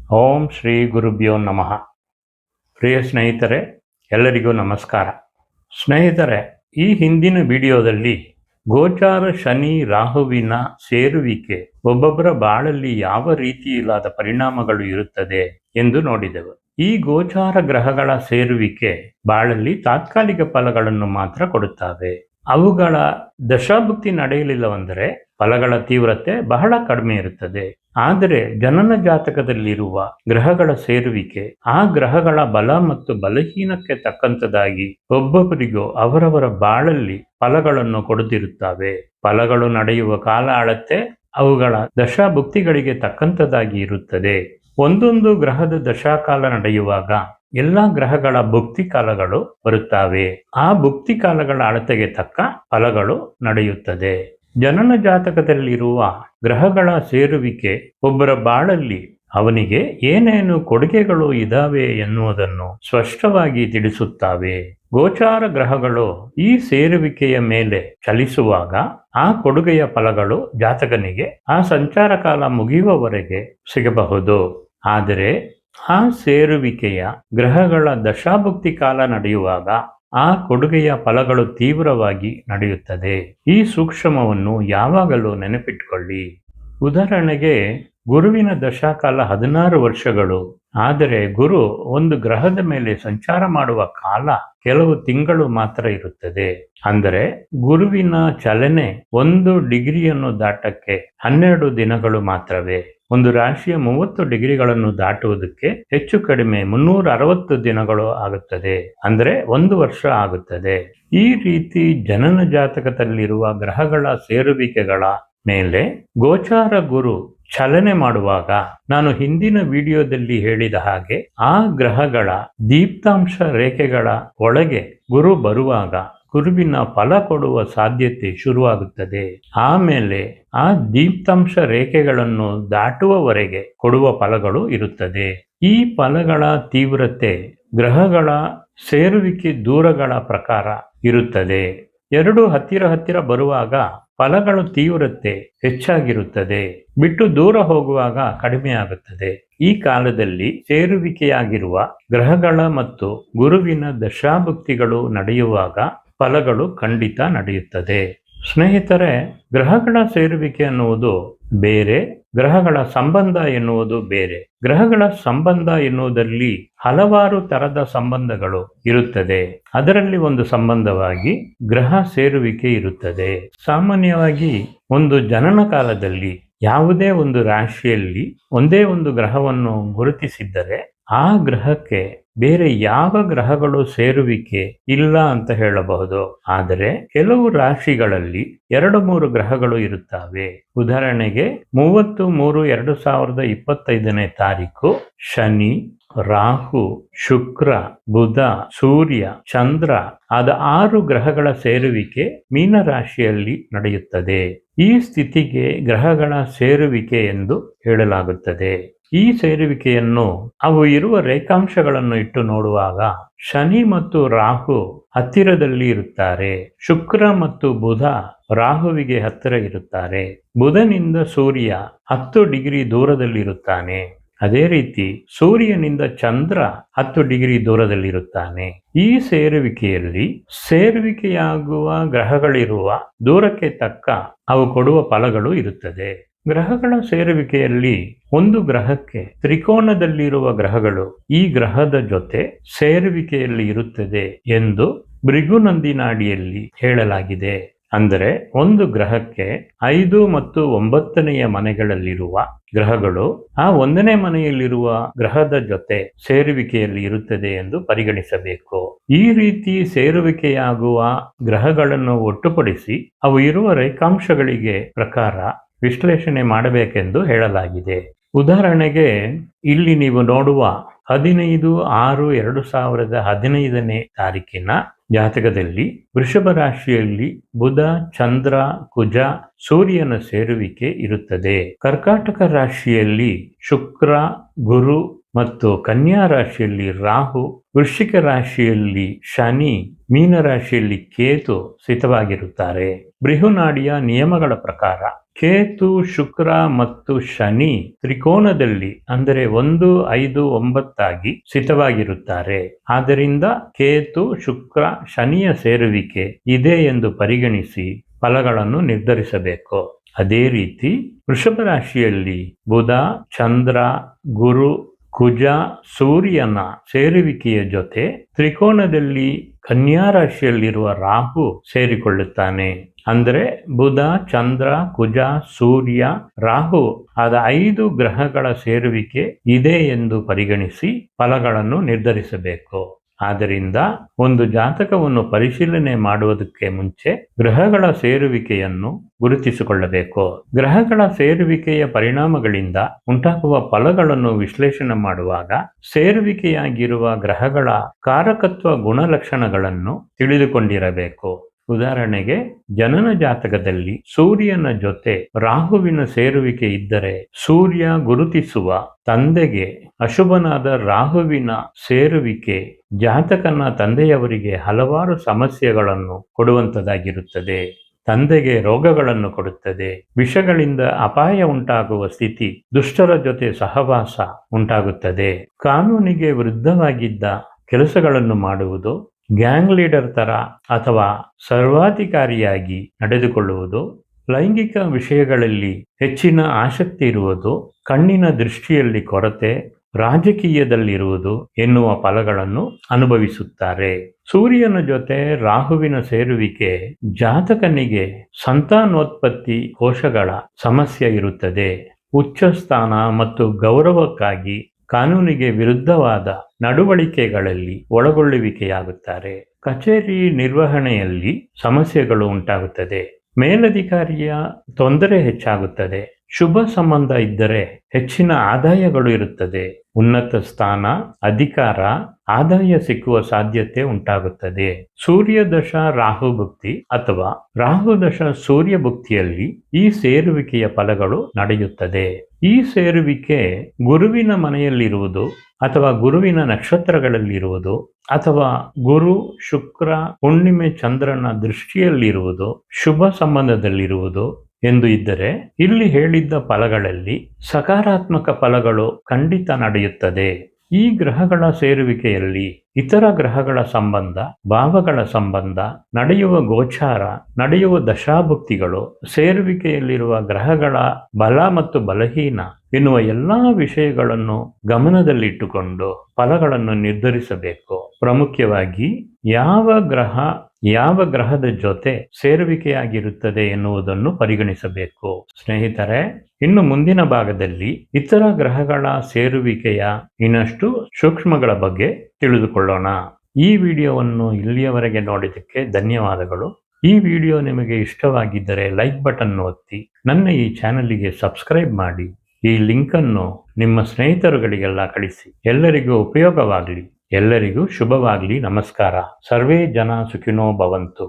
ಓಂ ಶ್ರೀ ಗುರುಭ್ಯೋ ನಮಃ. ಪ್ರಿಯ ಸ್ನೇಹಿತರೆ, ಎಲ್ಲರಿಗೂ ನಮಸ್ಕಾರ. ಸ್ನೇಹಿತರೆ, ಈ ಹಿಂದಿನ ವಿಡಿಯೋದಲ್ಲಿ ಗೋಚಾರ ಶನಿ ರಾಹುವಿನ ಸೇರುವಿಕೆ ಒಬ್ಬೊಬ್ಬರ ಬಾಳಲ್ಲಿ ಯಾವ ರೀತಿಯಿಲ್ಲದ ಪರಿಣಾಮಗಳು ಇರುತ್ತದೆ ಎಂದು ನೋಡಿದೆವು. ಈ ಗೋಚಾರ ಗ್ರಹಗಳ ಸೇರುವಿಕೆ ಬಾಳಲ್ಲಿ ತಾತ್ಕಾಲಿಕ ಫಲಗಳನ್ನು ಮಾತ್ರ ಕೊಡುತ್ತವೆ. ಅವುಗಳ ದಶಾಭುಕ್ತಿ ನಡೆಯಲಿಲ್ಲವೆಂದರೆ ಫಲಗಳ ತೀವ್ರತೆ ಬಹಳ ಕಡಿಮೆ ಇರುತ್ತದೆ. ಆದರೆ ಜನನ ಜಾತಕದಲ್ಲಿರುವ ಗ್ರಹಗಳ ಸೇರುವಿಕೆ ಆ ಗ್ರಹಗಳ ಬಲ ಮತ್ತು ಬಲಹೀನಕ್ಕೆ ತಕ್ಕಂತದಾಗಿ ಒಬ್ಬೊಬ್ಬರಿಗೂ ಅವರವರ ಬಾಳಲ್ಲಿ ಫಲಗಳನ್ನು ಕೊಡುತ್ತಿರುತ್ತವೆ. ಫಲಗಳು ನಡೆಯುವ ಕಾಲ ಅಳತೆ ಅವುಗಳ ದಶಾಭುಕ್ತಿಗಳಿಗೆ ತಕ್ಕಂತದಾಗಿ ಇರುತ್ತದೆ. ಒಂದೊಂದು ಗ್ರಹದ ದಶಾಕಾಲ ನಡೆಯುವಾಗ ಎಲ್ಲ ಗ್ರಹಗಳ ಭುಕ್ತಿ ಕಾಲಗಳು ಬರುತ್ತವೆ. ಆ ಭುಕ್ತಿ ಕಾಲಗಳ ಅಳತೆಗೆ ತಕ್ಕ ಫಲಗಳು ನಡೆಯುತ್ತದೆ. ಜನನ ಜಾತಕದಲ್ಲಿರುವ ಗ್ರಹಗಳ ಸೇರುವಿಕೆ ಒಬ್ಬರ ಬಾಳಲ್ಲಿ ಅವನಿಗೆ ಏನೇನು ಕೊಡುಗೆಗಳು ಇದಾವೆ ಎನ್ನುವುದನ್ನು ಸ್ಪಷ್ಟವಾಗಿ ತಿಳಿಸುತ್ತವೆ. ಗೋಚಾರ ಗ್ರಹಗಳು ಈ ಸೇರುವಿಕೆಯ ಮೇಲೆ ಚಲಿಸುವಾಗ ಆ ಕೊಡುಗೆಯ ಫಲಗಳು ಜಾತಕನಿಗೆ ಆ ಸಂಚಾರ ಕಾಲ ಮುಗಿಯುವವರೆಗೆ ಸಿಗಬಹುದು. ಆದರೆ ಆ ಸೇರುವಿಕೆಯ ಗ್ರಹಗಳ ದಶಾಭುಕ್ತಿ ಕಾಲ ನಡೆಯುವಾಗ ಆ ಕೊಡುಗೆಯ ಫಲಗಳು ತೀವ್ರವಾಗಿ ನಡೆಯುತ್ತದೆ. ಈ ಸೂಕ್ಷ್ಮವನ್ನು ಯಾವಾಗಲೂ ನೆನಪಿಟ್ಟುಕೊಳ್ಳಿ. ಉದಾಹರಣೆಗೆ, ಗುರುವಿನ ದಶಾಕಾಲ 16 ವರ್ಷಗಳು. ಆದರೆ ಗುರು ಒಂದು ಗ್ರಹದ ಮೇಲೆ ಸಂಚಾರ ಮಾಡುವ ಕಾಲ ಕೆಲವು ತಿಂಗಳು ಮಾತ್ರ ಇರುತ್ತದೆ. ಅಂದರೆ ಗುರುವಿನ ಚಲನೆ 1 ಡಿಗ್ರಿಯನ್ನು ದಾಟಕ್ಕೆ 12 ದಿನಗಳು ಮಾತ್ರವೇ. ಒಂದು ರಾಶಿಯ 30 ಡಿಗ್ರಿಗಳನ್ನು ದಾಟುವುದಕ್ಕೆ ಹೆಚ್ಚು ಕಡಿಮೆ 360 ದಿನಗಳು ಆಗುತ್ತದೆ. ಅಂದರೆ 1 ವರ್ಷ ಆಗುತ್ತದೆ. ಈ ರೀತಿ ಜನನ ಜಾತಕದಲ್ಲಿರುವ ಗ್ರಹಗಳ ಸೇರುವಿಕೆಗಳ ಮೇಲೆ ಗೋಚಾರ ಗುರು ಚಲನೆ ಮಾಡುವಾಗ ನಾನು ಹಿಂದಿನ ವಿಡಿಯೋದಲ್ಲಿ ಹೇಳಿದ ಹಾಗೆ ಆ ಗ್ರಹಗಳ ದೀಪ್ತಾಂಶ ರೇಖೆಗಳ ಒಳಗೆ ಗುರು ಬರುವಾಗ ಗುರುವಿನ ಫಲ ಕೊಡುವ ಸಾಧ್ಯತೆ ಶುರುವಾಗುತ್ತದೆ. ಆಮೇಲೆ ಆ ದೀಪ್ತಾಂಶ ರೇಖೆಗಳನ್ನು ದಾಟುವವರೆಗೆ ಕೊಡುವ ಫಲಗಳು ಇರುತ್ತದೆ. ಈ ಫಲಗಳ ತೀವ್ರತೆ ಗ್ರಹಗಳ ಸೇರುವಿಕೆ ದೂರಗಳ ಪ್ರಕಾರ ಇರುತ್ತದೆ. ಎರಡು ಹತ್ತಿರ ಬರುವಾಗ ಫಲಗಳ ತೀವ್ರತೆ ಹೆಚ್ಚಾಗಿರುತ್ತದೆ. ಬಿಟ್ಟು ದೂರ ಹೋಗುವಾಗ ಕಡಿಮೆ ಆಗುತ್ತದೆ. ಈ ಕಾಲದಲ್ಲಿ ಸೇರುವಿಕೆಯಾಗಿರುವ ಗ್ರಹಗಳ ಮತ್ತು ಗುರುವಿನ ದಶಾಭುಕ್ತಿಗಳು ನಡೆಯುವಾಗ ಫಲಗಳು ಖಂಡಿತ ನಡೆಯುತ್ತದೆ. ಸ್ನೇಹಿತರೆ, ಗ್ರಹಗಳ ಸೇರುವಿಕೆ ಎನ್ನುವುದು ಬೇರೆ, ಗ್ರಹಗಳ ಸಂಬಂಧ ಎನ್ನುವುದು ಬೇರೆ. ಗ್ರಹಗಳ ಸಂಬಂಧ ಎನ್ನುವುದರಲ್ಲಿ ಹಲವಾರು ತರದ ಸಂಬಂಧಗಳು ಇರುತ್ತದೆ. ಅದರಲ್ಲಿ ಒಂದು ಸಂಬಂಧವಾಗಿ ಗ್ರಹ ಸೇರುವಿಕೆ ಇರುತ್ತದೆ. ಸಾಮಾನ್ಯವಾಗಿ ಒಂದು ಜನನ ಕಾಲದಲ್ಲಿ ಯಾವುದೇ ಒಂದು ರಾಶಿಯಲ್ಲಿ ಒಂದೇ ಒಂದು ಗ್ರಹವನ್ನು ಗುರುತಿಸಿದ್ದರೆ ಆ ಗ್ರಹಕ್ಕೆ ಬೇರೆ ಯಾವ ಗ್ರಹಗಳು ಸೇರುವಿಕೆ ಇಲ್ಲ ಅಂತ ಹೇಳಬಹುದು. ಆದರೆ ಕೆಲವು ರಾಶಿಗಳಲ್ಲಿ 2-3 ಗ್ರಹಗಳು ಇರುತ್ತವೆ. ಉದಾಹರಣೆಗೆ 30-3-2025 ಶನಿ, ರಾಹು, ಶುಕ್ರ, ಬುಧ, ಸೂರ್ಯ, ಚಂದ್ರ ಆದ 6 ಗ್ರಹಗಳ ಸೇರುವಿಕೆ ಮೀನರಾಶಿಯಲ್ಲಿ ನಡೆಯುತ್ತದೆ. ಈ ಸ್ಥಿತಿಗೆ ಗ್ರಹಗಳ ಸೇರುವಿಕೆ ಎಂದು ಹೇಳಲಾಗುತ್ತದೆ. ಈ ಸೇರುವಿಕೆಯನ್ನು ಅವು ಇರುವ ರೇಖಾಂಶಗಳನ್ನು ಇಟ್ಟು ನೋಡುವಾಗ ಶನಿ ಮತ್ತು ರಾಹು ಹತ್ತಿರದಲ್ಲಿ ಇರುತ್ತಾರೆ. ಶುಕ್ರ ಮತ್ತು ಬುಧ ರಾಹುವಿಗೆ ಹತ್ತಿರ ಇರುತ್ತಾರೆ. ಬುಧನಿಂದ ಸೂರ್ಯ 10 ಡಿಗ್ರಿ ದೂರದಲ್ಲಿರುತ್ತಾನೆ. ಅದೇ ರೀತಿ ಸೂರ್ಯನಿಂದ ಚಂದ್ರ 10 ಡಿಗ್ರಿ ದೂರದಲ್ಲಿರುತ್ತಾನೆ. ಈ ಸೇರುವಿಕೆಯಲ್ಲಿ ಸೇರುವಿಕೆಯಾಗುವ ಗ್ರಹಗಳಿರುವ ದೂರಕ್ಕೆ ತಕ್ಕ ಅವು ಕೊಡುವ ಫಲಗಳು ಇರುತ್ತದೆ. ಗ್ರಹಗಳ ಸೇರುವಿಕೆಯಲ್ಲಿ ಒಂದು ಗ್ರಹಕ್ಕೆ ತ್ರಿಕೋನದಲ್ಲಿರುವ ಗ್ರಹಗಳು ಈ ಗ್ರಹದ ಜೊತೆ ಸೇರುವಿಕೆಯಲ್ಲಿ ಇರುತ್ತದೆ ಎಂದು ಭೃಗುನಂದಿನಾಡಿಯಲ್ಲಿ ಹೇಳಲಾಗಿದೆ. ಅಂದರೆ ಒಂದು ಗ್ರಹಕ್ಕೆ 5 ಮತ್ತು 9ನೆಯ ಮನೆಗಳಲ್ಲಿರುವ ಗ್ರಹಗಳು ಆ 1ನೇ ಮನೆಯಲ್ಲಿರುವ ಗ್ರಹದ ಜೊತೆ ಸೇರುವಿಕೆಯಲ್ಲಿ ಇರುತ್ತದೆ ಎಂದು ಪರಿಗಣಿಸಬೇಕು. ಈ ರೀತಿ ಸೇರುವಿಕೆಯಾಗುವ ಗ್ರಹಗಳನ್ನು ಒಟ್ಟುಪಡಿಸಿ ಅವು ಇರುವ ರೇಖಾಂಶಗಳಿಗೆ ಪ್ರಕಾರ ವಿಶ್ಲೇಷಣೆ ಮಾಡಬೇಕೆಂದು ಹೇಳಲಾಗಿದೆ. ಉದಾಹರಣೆಗೆ ಇಲ್ಲಿ ನೀವು ನೋಡುವ 15/6/2015 ಜಾತಕದಲ್ಲಿ ವೃಷಭ ರಾಶಿಯಲ್ಲಿ ಬುಧ, ಚಂದ್ರ, ಕುಜ, ಸೂರ್ಯನ ಸೇರುವಿಕೆ ಇರುತ್ತದೆ. ಕರ್ಕಾಟಕ ರಾಶಿಯಲ್ಲಿ ಶುಕ್ರ, ಗುರು, ಮತ್ತು ಕನ್ಯಾ ರಾಶಿಯಲ್ಲಿ ರಾಹು, ವೃಶ್ಚಿಕ ರಾಶಿಯಲ್ಲಿ ಶನಿ, ಮೀನ ರಾಶಿಯಲ್ಲಿ ಕೇತು ಸ್ಥಿತವಾಗಿರುತ್ತಾರೆ. ಬೃಹುನಾಡಿಯ ನಿಯಮಗಳ ಪ್ರಕಾರ ಕೇತು, ಶುಕ್ರ ಮತ್ತು ಶನಿ ತ್ರಿಕೋನದಲ್ಲಿ ಅಂದರೆ 1, 5, 9 ಸ್ಥಿತವಾಗಿರುತ್ತಾರೆ. ಆದ್ದರಿಂದ ಕೇತು, ಶುಕ್ರ, ಶನಿಯ ಸೇರುವಿಕೆ ಇದೆ ಎಂದು ಪರಿಗಣಿಸಿ ಫಲಗಳನ್ನು ನಿರ್ಧರಿಸಬೇಕು. ಅದೇ ರೀತಿ ವೃಷಭ ರಾಶಿಯಲ್ಲಿ ಬುಧ, ಚಂದ್ರ, ಗುರು, ಕುಜ, ಸೂರ್ಯನ ಸೇರುವಿಕೆಯ ಜೊತೆ ತ್ರಿಕೋನದಲ್ಲಿ ಕನ್ಯಾ ರಾಶಿಯಲ್ಲಿರುವ ರಾಹು ಸೇರಿಕೊಳ್ಳುತ್ತಾನೆ. ಅಂದರೆ ಬುಧ, ಚಂದ್ರ, ಕುಜ, ಸೂರ್ಯ, ರಾಹು ಆದ 5 ಗ್ರಹಗಳ ಸೇರುವಿಕೆ ಇದೆ ಎಂದು ಪರಿಗಣಿಸಿ ಫಲಗಳನ್ನು ನಿರ್ಧರಿಸಬೇಕು. ಆದ್ದರಿಂದ ಒಂದು ಜಾತಕವನ್ನು ಪರಿಶೀಲನೆ ಮಾಡುವುದಕ್ಕೆ ಮುಂಚೆ ಗ್ರಹಗಳ ಸೇರುವಿಕೆಯನ್ನು ಗುರುತಿಸಿಕೊಳ್ಳಬೇಕು. ಗ್ರಹಗಳ ಸೇರುವಿಕೆಯ ಪರಿಣಾಮಗಳಿಂದ ಉಂಟಾಗುವ ಫಲಗಳನ್ನು ವಿಶ್ಲೇಷಣೆ ಮಾಡುವಾಗ ಸೇರುವಿಕೆಯಾಗಿರುವ ಗ್ರಹಗಳ ಕಾರಕತ್ವ ಗುಣಲಕ್ಷಣಗಳನ್ನು ತಿಳಿದುಕೊಂಡಿರಬೇಕು. ಉದಾಹರಣೆಗೆ, ಜನನ ಜಾತಕದಲ್ಲಿ ಸೂರ್ಯನ ಜೊತೆ ರಾಹುವಿನ ಸೇರುವಿಕೆ ಇದ್ದರೆ ಸೂರ್ಯ ಗುರುತಿಸುವ ತಂದೆಗೆ ಅಶುಭನಾದ ರಾಹುವಿನ ಸೇರುವಿಕೆ ಜಾತಕನ ತಂದೆಯವರಿಗೆ ಹಲವಾರು ಸಮಸ್ಯೆಗಳನ್ನು ಕೊಡುವಂತದಾಗಿರುತ್ತದೆ. ತಂದೆಗೆ ರೋಗಗಳನ್ನು ಕೊಡುತ್ತದೆ. ವಿಷಗಳಿಂದ ಅಪಾಯ ಉಂಟಾಗುವ ಸ್ಥಿತಿ, ದುಷ್ಟರ ಜೊತೆ ಸಹವಾಸ ಉಂಟಾಗುತ್ತದೆ. ಕಾನೂನಿಗೆ ವಿರುದ್ಧವಾಗಿದ್ದ ಕೆಲಸಗಳನ್ನು ಮಾಡುವುದು, ಗ್ಯಾಂಗ್ ಲೀಡರ್ ತರ ಅಥವಾ ಸರ್ವಾಧಿಕಾರಿಯಾಗಿ ನಡೆದುಕೊಳ್ಳುವುದು, ಲೈಂಗಿಕ ವಿಷಯಗಳಲ್ಲಿ ಹೆಚ್ಚಿನ ಆಸಕ್ತಿ ಇರುವುದು, ಕಣ್ಣಿನ ದೃಷ್ಟಿಯಲ್ಲಿ ಕೊರತೆ, ರಾಜಕೀಯದಲ್ಲಿರುವುದು ಎನ್ನುವ ಫಲಗಳನ್ನು ಅನುಭವಿಸುತ್ತಾರೆ. ಸೂರ್ಯನ ಜೊತೆ ರಾಹುವಿನ ಸೇರುವಿಕೆ ಜಾತಕನಿಗೆ ಸಂತಾನೋತ್ಪತ್ತಿ ಕೋಶಗಳ ಸಮಸ್ಯೆ ಇರುತ್ತದೆ. ಉಚ್ಚ ಸ್ಥಾನ ಮತ್ತು ಗೌರವಕ್ಕಾಗಿ ಕಾನೂನಿಗೆ ವಿರುದ್ಧವಾದ ನಡವಳಿಕೆಗಳಲ್ಲಿ ಒಳಗೊಳ್ಳುವಿಕೆಯಾಗುತ್ತಾರೆ. ಕಚೇರಿ ನಿರ್ವಹಣೆಯಲ್ಲಿ ಸಮಸ್ಯೆಗಳು ಉಂಟಾಗುತ್ತದೆ. ಮೇಲಧಿಕಾರಿಯ ತೊಂದರೆ ಹೆಚ್ಚಾಗುತ್ತದೆ. ಶುಭ ಸಂಬಂಧ ಇದ್ದರೆ ಹೆಚ್ಚಿನ ಆದಾಯಗಳು ಇರುತ್ತದೆ. ಉನ್ನತ ಸ್ಥಾನ, ಅಧಿಕಾರ, ಆದಾಯ ಸಿಕ್ಕುವ ಸಾಧ್ಯತೆ ಉಂಟಾಗುತ್ತದೆ. ಸೂರ್ಯದಶ ರಾಹುಭುಕ್ತಿ ಅಥವಾ ರಾಹುದಶ ಸೂರ್ಯಭುಕ್ತಿಯಲ್ಲಿ ಈ ಸೇರುವಿಕೆಯ ಫಲಗಳು ನಡೆಯುತ್ತದೆ. ಈ ಸೇರುವಿಕೆ ಗುರುವಿನ ಮನೆಯಲ್ಲಿರುವುದು ಅಥವಾ ಗುರುವಿನ ನಕ್ಷತ್ರಗಳಲ್ಲಿರುವುದು ಅಥವಾ ಗುರು, ಶುಕ್ರ, ಹುಣ್ಣಿಮೆ, ಚಂದ್ರನ ದೃಷ್ಟಿಯಲ್ಲಿರುವುದು, ಶುಭ ಸಂಬಂಧದಲ್ಲಿರುವುದು ಎಂದು ಇದ್ದರೆ ಇಲ್ಲಿ ಹೇಳಿದ್ದ ಫಲಗಳಲ್ಲಿ ಸಕಾರಾತ್ಮಕ ಫಲಗಳು ಖಂಡಿತ ನಡೆಯುತ್ತದೆ. ಈ ಗ್ರಹಗಳ ಸೇರುವಿಕೆಯಲ್ಲಿ ಇತರ ಗ್ರಹಗಳ ಸಂಬಂಧ, ಭಾವಗಳ ಸಂಬಂಧ, ನಡೆಯುವ ಗೋಚಾರ, ನಡೆಯುವ ದಶಾಭುಕ್ತಿಗಳು, ಸೇರುವಿಕೆಯಲ್ಲಿರುವ ಗ್ರಹಗಳ ಬಲ ಮತ್ತು ಬಲಹೀನ ಎನ್ನುವ ಎಲ್ಲಾ ವಿಷಯಗಳನ್ನು ಗಮನದಲ್ಲಿಟ್ಟುಕೊಂಡು ಫಲಗಳನ್ನು ನಿರ್ಧರಿಸಬೇಕು. ಪ್ರಾಮುಖ್ಯವಾಗಿ ಯಾವ ಗ್ರಹದ ಜೊತೆ ಸೇರುವಿಕೆಯಾಗಿರುತ್ತದೆ ಎನ್ನುವುದನ್ನು ಪರಿಗಣಿಸಬೇಕು. ಸ್ನೇಹಿತರೆ, ಇನ್ನು ಮುಂದಿನ ಭಾಗದಲ್ಲಿ ಇತರ ಗ್ರಹಗಳ ಸೇರುವಿಕೆಯ ಇನ್ನಷ್ಟು ಸೂಕ್ಷ್ಮಗಳ ಬಗ್ಗೆ ತಿಳಿದುಕೊಳ್ಳೋಣ. ಈ ವಿಡಿಯೋವನ್ನು ಇಲ್ಲಿಯವರೆಗೆ ನೋಡಿದ್ದಕ್ಕೆ ಧನ್ಯವಾದಗಳು. ಈ ವಿಡಿಯೋ ನಿಮಗೆ ಇಷ್ಟವಾಗಿದ್ದರೆ ಲೈಕ್ ಬಟನ್ ಒತ್ತಿ ನನ್ನ ಈ ಚಾನಲಿಗೆ ಸಬ್ಸ್ಕ್ರೈಬ್ ಮಾಡಿ. ಈ ಲಿಂಕನ್ನು ನಿಮ್ಮ ಸ್ನೇಹಿತರುಗಳಿಗೆಲ್ಲ ಕಳಿಸಿ. ಎಲ್ಲರಿಗೂ ಉಪಯೋಗವಾಗಲಿ. ಎಲ್ಲರಿಗೂ ಶುಭವಾಗಲಿ. ನಮಸ್ಕಾರ. ಸರ್ವೇ ಜನ ಸುಖಿನೋ ಭವಂತು.